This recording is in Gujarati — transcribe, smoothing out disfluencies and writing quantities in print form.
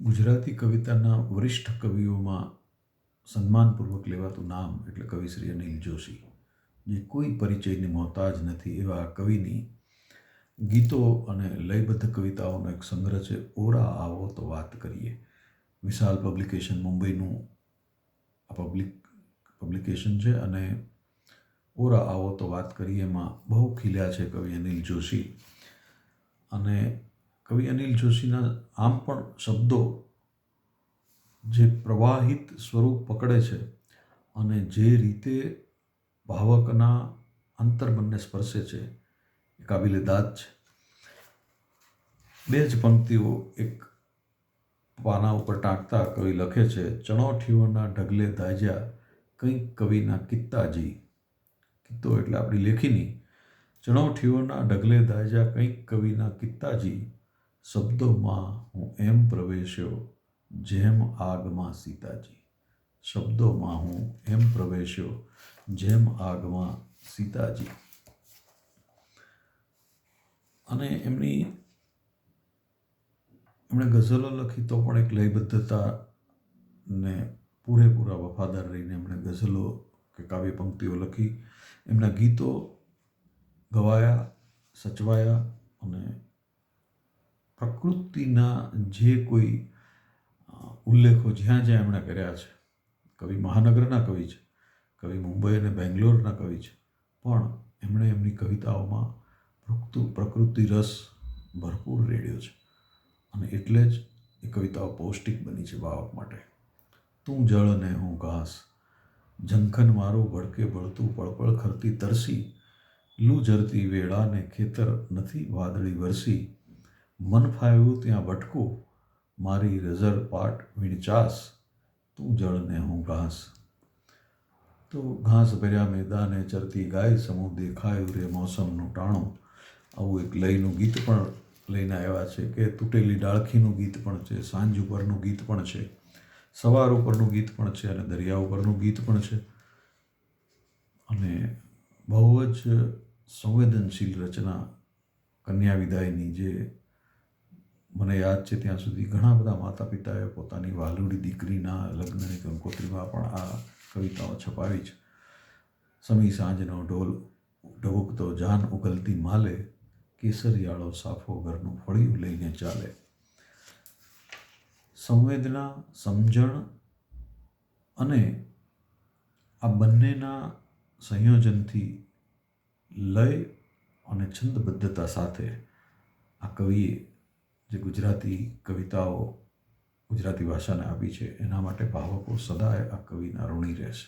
ગુજરાતી કવિતાના વરિષ્ઠ કવિઓમાં સન્માનપૂર્વક લેવાતું નામ એટલે કવિ શ્રી અનિલ જોશી, જે કોઈ પરિચયની મોહતાજ નથી એવા કવિની ગીતો અને લયબદ્ધ કવિતાઓનો એક સંગ્રહ છે. ઓરા આવો તો વાત કરીએ. વિશાલ પબ્લિકેશન મુંબઈનું આ પબ્લિકેશન છે અને ઓરા આવો તો વાત કરીએ એમાં બહુ ખીલ્યા છે કવિ અનિલ જોશી. અને કવિ અનિલ જોશીના આમ પણ શબ્દો જે પ્રવાહિત સ્વરૂપ પકડે છે અને જે રીતે ભાવકના અંતર્મનને સ્પર્શે છે એ કાબિલે દાદ છે. બે જ પંક્તિઓ એક પાના ઉપર ટાંકતા કવિ લખે છે, ચણોઠીઓના ઢગલે દાઝ્યા કંઈક કવિના કિત્તાજી. કિત્તો એટલે આપણી લેખીની. ચણોઠીઓના ઢગલે દાઝ્યા કંઈક કવિના કિત્તાજી, શબ્દોમાં હું એમ પ્રવેશ્યો જેમ આગમાં સીતાજી. શબ્દોમાં હું એમ પ્રવેશ્યો જેમ આગમાં સીતાજી. અને એમણે ગઝલો લખી તો પણ એક લયબદ્ધતાને પૂરેપૂરા વફાદાર રહીને એમણે ગઝલો કે કાવ્ય પંક્તિઓ લખી. એમના ગીતો ગવાયા, સચવાયા અને પ્રકૃતિના જે કોઈ ઉલ્લેખો જ્યાં જ્યાં એમણે કર્યા છે. કવિ મહાનગરના કવિ છે, કવિ મુંબઈ અને બેંગ્લોરના કવિ છે, પણ એમણે એમની કવિતાઓમાં પ્રકૃતિ રસ ભરપૂર રેડ્યો છે અને એટલે જ એ કવિતાઓ પૌષ્ટિક બની છે વાવક માટે. તું જળ ને હું ઘાસ, ઝંખન મારું ભડકે ભળતું પળપળ ખરતી તરસી, લૂ ઝરતી વેળાને ખેતર નથી વાદળી વરસી, મન ફાવ્યું ત્યાં ભટકું મારી રઝર પાટ વીણચાસ, તું જળ ને હું ઘાસ. તો ઘાસ ભર્યા મેદાને ચરતી ગાય સમૂહ દેખાયું રે મોસમનું ટાણું. આવું એક લયનું ગીત પણ લઈને આવ્યા છે કે તૂટેલી ડાળખીનું ગીત પણ છે, સાંજ ઉપરનું ગીત પણ છે, સવાર ઉપરનું ગીત પણ છે અને દરિયા ઉપરનું ગીત પણ છે. અને બહુ જ સંવેદનશીલ રચના કન્યા વિદાયની, જે મને યાદ છે ત્યાં સુધી ઘણા બધા માતા પિતાએ પોતાની વહાલુડી દીકરીના લગ્નની કંકોત્રીમાં પણ આ કવિતાઓ છપાવી છે. સમી સાંજનો ઢોલ ઢબુકતો જાન ઉગલતી માલે, કેસરિયાળો સાફો ઘરનું ફળિયું લઈને ચાલે. સંવેદના, સમજણ અને આ બંનેના સંયોજનથી લય અને છંદબદ્ધતા સાથે આ કવિએ જે ગુજરાતી કવિતાઓ ગુજરાતી ભાષાને આપી છે એના માટે ભાવકો સદાય આ કવિના ઋણી રહેશે.